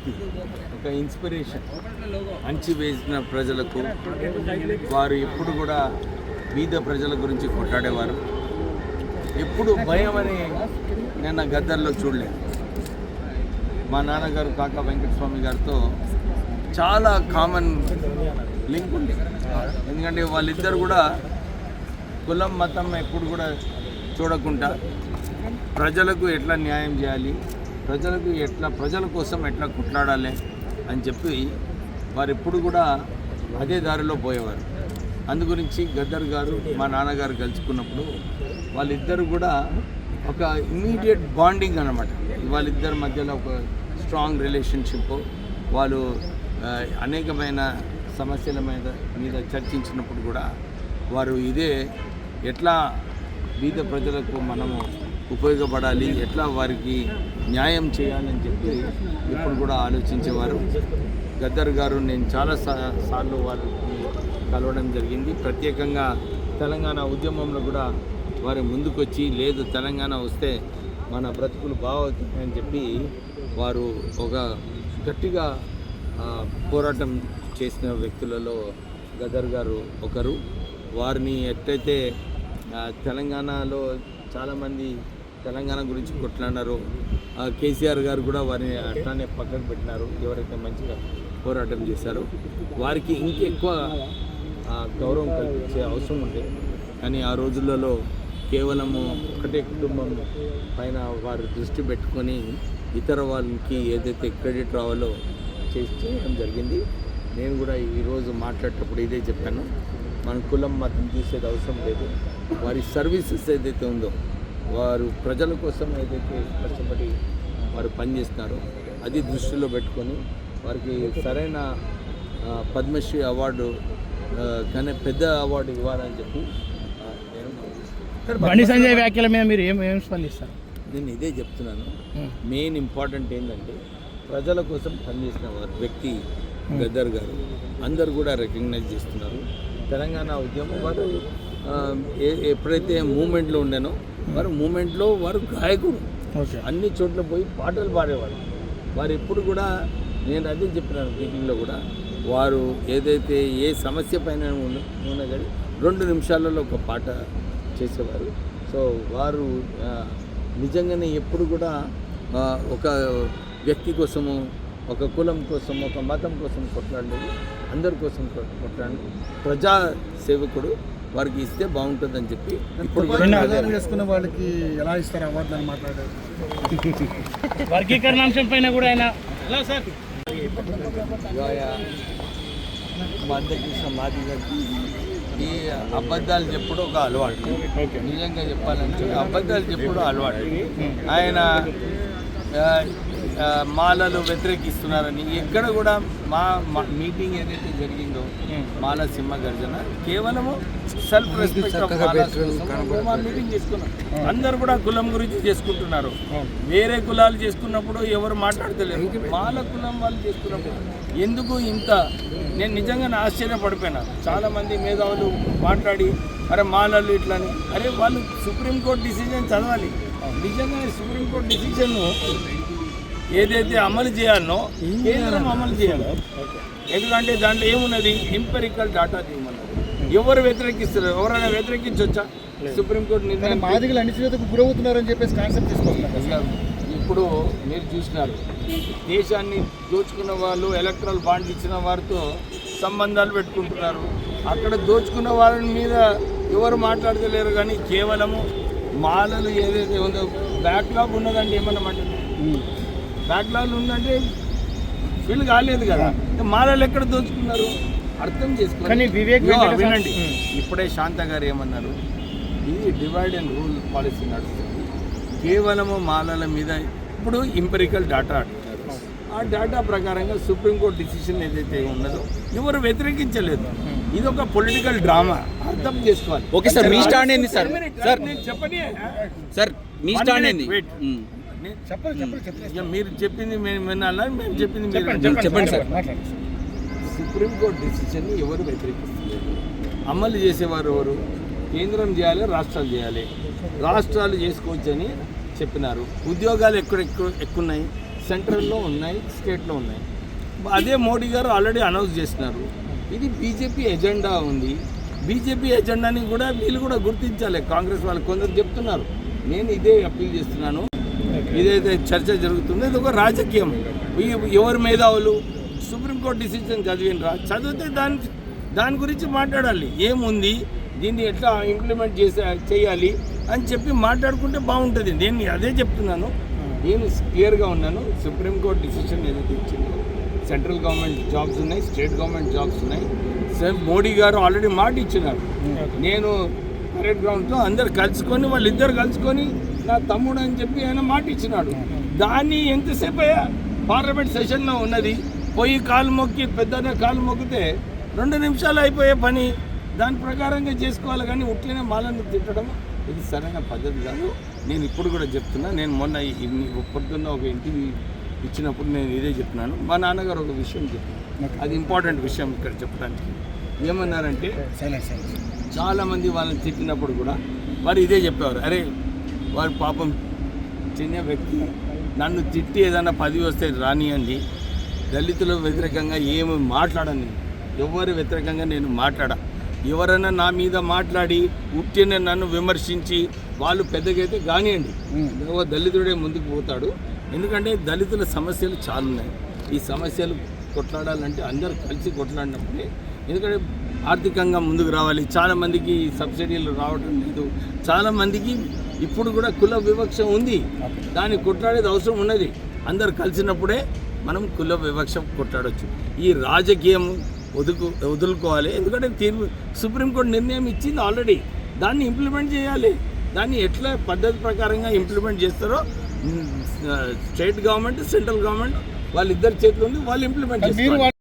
వ్యక్తి, ఒక ఇన్స్పిరేషన్. అణచివేసిన ప్రజలకు వారు ఎప్పుడు కూడా బీద ప్రజల గురించి కొట్లాడేవారు. ఎప్పుడు భయం అని నేను గద్దర్లో చూడలేదు. మా నాన్నగారు కాకా వెంకటస్వామి గారితో చాలా కామన్ లింక్ ఉంది. ఎందుకంటే వాళ్ళిద్దరు కూడా కులం మతం ఎప్పుడు కూడా చూడకుండా ప్రజలకు ఎట్లా న్యాయం చేయాలి, ప్రజల కోసం ఎట్లా కొట్లాడాలి అని చెప్పి వారు ఎప్పుడు కూడా అదే దారిలో పోయేవారు. అందుగురించి గద్దర్ గారు మా నాన్నగారు కలుసుకున్నప్పుడు వాళ్ళిద్దరు కూడా ఒక ఇమ్మీడియట్ బాండింగ్ అన్నమాట. వాళ్ళిద్దరి మధ్యలో ఒక స్ట్రాంగ్ రిలేషన్షిప్. వాళ్ళు అనేకమైన సమస్యల మీద చర్చించినప్పుడు కూడా వారు ఇదే ఎట్లా బీద ప్రజలకు మనము ఉపయోగపడాలి, ఎట్లా వారికి న్యాయం చేయాలని చెప్పి ఇప్పుడు కూడా ఆలోచించేవారు. గద్దర్ గారు నేను చాలా సార్లు వారికి కలవడం జరిగింది. ప్రత్యేకంగా తెలంగాణ ఉద్యమంలో కూడా వారు ముందుకొచ్చి లేదు తెలంగాణ వస్తే మన బ్రతుకులు బాగవుతాయని చెప్పి వారు ఒక గట్టిగా పోరాటం చేసిన వ్యక్తులలో గద్దర్ గారు ఒకరు. వారిని ఎట్లయితే తెలంగాణలో చాలామంది తెలంగాణ గురించి కొట్లాడినారో కేసీఆర్ గారు కూడా వారిని అట్లానే పక్కకు పెట్టినారు. ఎవరైతే మంచిగా పోరాటం చేశారో వారికి ఇంకెక్కువ గౌరవం కల్పించే అవసరం ఉంది. కానీ ఆ రోజులలో కేవలము ఒకటే కుటుంబం పైన వారు దృష్టి పెట్టుకొని ఇతర వాళ్ళకి ఏదైతే క్రెడిట్ రావాలో చేయడం జరిగింది. నేను కూడా ఈరోజు మాట్లాడేటప్పుడు ఇదే చెప్పాను. మన కులం మతం చూసేది అవసరం లేదు. వారి సర్వీసెస్ ఏదైతే ఉందో వారు ప్రజల కోసం ఏదైతే కష్టపడి వారు పనిచేస్తున్నారో అది దృష్టిలో పెట్టుకొని వారికి సరైన పద్మశ్రీ అవార్డు కానీ పెద్ద అవార్డు ఇవ్వాలని చెప్పి బండి సంజయ్ వ్యాఖ్యల మీద మీరు ఏం స్పందిస్తారు? నేను ఇదే చెప్తున్నాను. మెయిన్ ఇంపార్టెంట్ ఏంటంటే ప్రజల కోసం పనిచేసిన వారు వ్యక్తి గద్దర్ గారు అందరు కూడా రికగ్నైజ్ చేస్తున్నారు. తెలంగాణ ఉద్యమం వారు ఎప్పుడైతే మూమెంట్లో ఉండేనో వారు మూమెంట్లో వారు గాయకుడు, అన్ని చోట్ల పోయి పాటలు పాడేవారు. వారు ఎప్పుడు కూడా నేను అదే చెప్పినాను మీటింగ్లో కూడా, వారు ఏదైతే ఏ సమస్య పైన ఉన్నా కానీ 2 నిమిషాలలో ఒక పాట చేసేవారు. సో వారు నిజంగానే ఎప్పుడు కూడా ఒక వ్యక్తి కోసము, ఒక కులం కోసం, ఒక మతం కోసం కొట్లాడలేదు, అందరి కోసం కొట్లాడి ప్రజా సేవకుడు. వారికి ఇస్తే బాగుంటుందని చెప్పి ఇప్పుడు చేసుకున్న వాళ్ళకి ఎలా ఇస్తారు అవార్డు అని మాట్లాడారు. వర్గీకరణ అంశం పైన కూడా ఆయన సార్ మందకృష్ణ మాదిగకి ఈ అబద్ధాలు చెప్పుడు ఒక అలవాటు. నిజంగా చెప్పాలంటే అబద్ధాలు చెప్పుడు అలవాటు. ఆయన మాలలు వ్యతిరేకిస్తున్నారని ఎక్కడ కూడా మా మీటింగ్ ఏదైతే జరిగిందో మాల సింహ గర్జన కేవలము సెల్ఫ్ రెస్పెక్ట్ ఆఫ్ మా మీటింగ్ చేసుకున్నాం. అందరు కూడా కులం గురించి చేసుకుంటున్నారు. వేరే కులాలు చేసుకున్నప్పుడు ఎవరు మాట్లాడతలేరు. మాల కులం వాళ్ళు చేసుకున్నప్పుడు ఎందుకు ఇంత? నేను నిజంగా ఆశ్చర్యపడిపోయినా. చాలామంది మేధావులు మాట్లాడి అరే మాలలు ఇట్లని, అరే వాళ్ళు సుప్రీంకోర్టు డిసిజన్ చదవాలి. నిజంగా సుప్రీంకోర్టు డిసిజన్ ఏదైతే అమలు చేయాలనో కేంద్రం అమలు చేయాలి. ఎందుకంటే దాంట్లో ఏమున్నది? ఎంపెరికల్ డాటా తీయమన్నది. ఎవరు వ్యతిరేకిస్తారు? ఎవరైనా వ్యతిరేకించవచ్చా? సుప్రీంకోర్టు నిర్ణయం మాదిగలు అణచివేతకు గురవుతున్నారని చెప్పేసి కాన్సెప్ట్ తీసుకొస్తున్నారు. ఇప్పుడు మీరు చూసినారు, దేశాన్ని దోచుకున్న వాళ్ళు ఎలక్ట్రల్ బాండ్ ఇచ్చిన వారితో సంబంధాలు పెట్టుకుంటున్నారు. అక్కడ దోచుకున్న వాళ్ళ మీద ఎవరు మాట్లాడతలేరు. కానీ కేవలము మాలలు ఏదైతే ఉందో బ్యాక్లాగ్ ఉన్నదంటే ఏమన్నా మాట్లాడుతున్నారు. బ్యాక్లాగ్ ఉందంటే ఫీల్ కాలేదు కదా. మాలలు ఎక్కడ దోచుకున్నారు అర్థం చేసుకోండి. వినండి, ఇప్పుడే శాంత గారు ఏమన్నారు, ఇది డివైడ్ అండ్ రూల్ పాలసీ నడుస్తుంది. కేవలము మాలల మీద ఇప్పుడు ఎంపెరికల్ డాటా అడుగుతారు. ఆ డాటా ప్రకారంగా సుప్రీంకోర్టు డిసిషన్ ఏదైతే ఉన్నదో ఎవరు వ్యతిరేకించలేదు. ఇది ఒక పొలిటికల్ డ్రామా, అర్థం చేసుకోవాలి. ఓకే సార్, మీ స్టాండ్ ఏంది సార్? సార్ నేను చెప్పని సార్ మీ స్టాండ్ ఏంది? మీరు చెప్పింది మేము వినాలా, మేము చెప్పింది చెప్పండి సార్. సుప్రీంకోర్టు డిసిషన్ని ఎవరు వ్యతిరేకిస్తలేదు. అమలు చేసేవారు ఎవరు? కేంద్రం చేయాలి, రాష్ట్రాలు చేయాలి. రాష్ట్రాలు చేసుకోవచ్చని చెప్పినారు. ఉద్యోగాలు ఎక్కువ ఉన్నాయి. సెంట్రల్లో ఉన్నాయి, స్టేట్లో ఉన్నాయి. అదే మోడీ గారు ఆల్రెడీ అనౌన్స్ చేసినారు. ఇది బీజేపీ ఎజెండా ఉంది. బీజేపీ ఎజెండాని కూడా వీళ్ళు కూడా గుర్తించాలి. కాంగ్రెస్ వాళ్ళు కొందరు చెప్తున్నారు, నేను ఇదే అప్పీల్ చేస్తున్నాను. ఇదైతే చర్చ జరుగుతుందో ఇది ఒక రాజకీయం. ఎవరి మేధావులు సుప్రీంకోర్టు డిసిజన్ చదివినరా, చదివితే దాని గురించి మాట్లాడాలి. ఏముంది, దీన్ని ఎట్లా ఇంప్లిమెంట్ చేయాలి అని చెప్పి మాట్లాడుకుంటే బాగుంటుంది. నేను అదే చెప్తున్నాను. నేను క్లియర్గా ఉన్నాను. సుప్రీంకోర్టు డిసిషన్ ఏదైతే ఇచ్చిందో, సెంట్రల్ గవర్నమెంట్ జాబ్స్ ఉన్నాయి, స్టేట్ గవర్నమెంట్ జాబ్స్ ఉన్నాయి. మోడీ గారు ఆల్రెడీ మాట ఇచ్చినారు. నేను పరేడ్ గ్రౌండ్లో అందరు కలుసుకొని, వాళ్ళిద్దరు కలుసుకొని నా తమ్ముడు అని చెప్పి ఆయన మాట ఇచ్చినాడు. దాన్ని ఎంతసేపు అయ్యా పార్లమెంట్ సెషన్లో ఉన్నది, పోయి కాలు మొక్కి పెద్దనే కాలు మొక్కితే 2 నిమిషాలు అయిపోయే పని. దాని ప్రకారంగా చేసుకోవాలి. కానీ ఉట్టినే మాలను తిట్టడం ఇది సరైన పద్ధతి కాదు. నేను ఇప్పుడు కూడా చెప్తున్నా. నేను మొన్న పొద్దున్న ఒక ఇంటర్వ్యూ ఇచ్చినప్పుడు నేను ఇదే చెప్తున్నాను. మా నాన్నగారు ఒక విషయం చెప్పారు, అది ఇంపార్టెంట్ విషయం ఇక్కడ చెప్పడానికి. ఏమన్నారంటే, చాలామంది వాళ్ళని తిట్టినప్పుడు కూడా వారు ఇదే చెప్పేవారు, అరే వారు పాపం చిన్న వ్యక్తి, నన్ను తిట్టి ఏదైనా 10 వస్తే రానియండి, దళితుల వ్యతిరేకంగా ఏమి మాట్లాడని, ఎవరి వ్యతిరేకంగా నేను మాట్లాడా. ఎవరైనా నా మీద మాట్లాడి ఉట్టిన నన్ను విమర్శించి వాళ్ళు పెద్దగైతే కానివ్వండి, దళితుడే ముందుకు పోతాడు. ఎందుకంటే దళితుల సమస్యలు చాలా ఉన్నాయి. ఈ సమస్యలు కొట్లాడాలంటే అందరూ కలిసి కొట్లాడినప్పుడే. ఎందుకంటే ఆర్థికంగా ముందుకు రావాలి. చాలామందికి సబ్సిడీలు రావడం లేదు. చాలామందికి ఇప్పుడు కూడా కుల వివక్ష ఉంది. దాన్ని కొట్లాడేది అవసరం ఉన్నది. అందరు కలిసినప్పుడే మనం కుల వివక్ష కొట్లాడవచ్చు. ఈ రాజకీయం వదులుకోవాలి. ఎందుకంటే సుప్రీంకోర్టు నిర్ణయం ఇచ్చింది ఆల్రెడీ. దాన్ని ఇంప్లిమెంట్ చేయాలి. దాన్ని ఎట్లా పద్ధతి ప్రకారంగా ఇంప్లిమెంట్ చేస్తారో స్టేట్ గవర్నమెంట్, సెంట్రల్ గవర్నమెంట్ వాళ్ళిద్దరి చేతిలో ఉంది. వాళ్ళు ఇంప్లిమెంట్ చేస్తారు.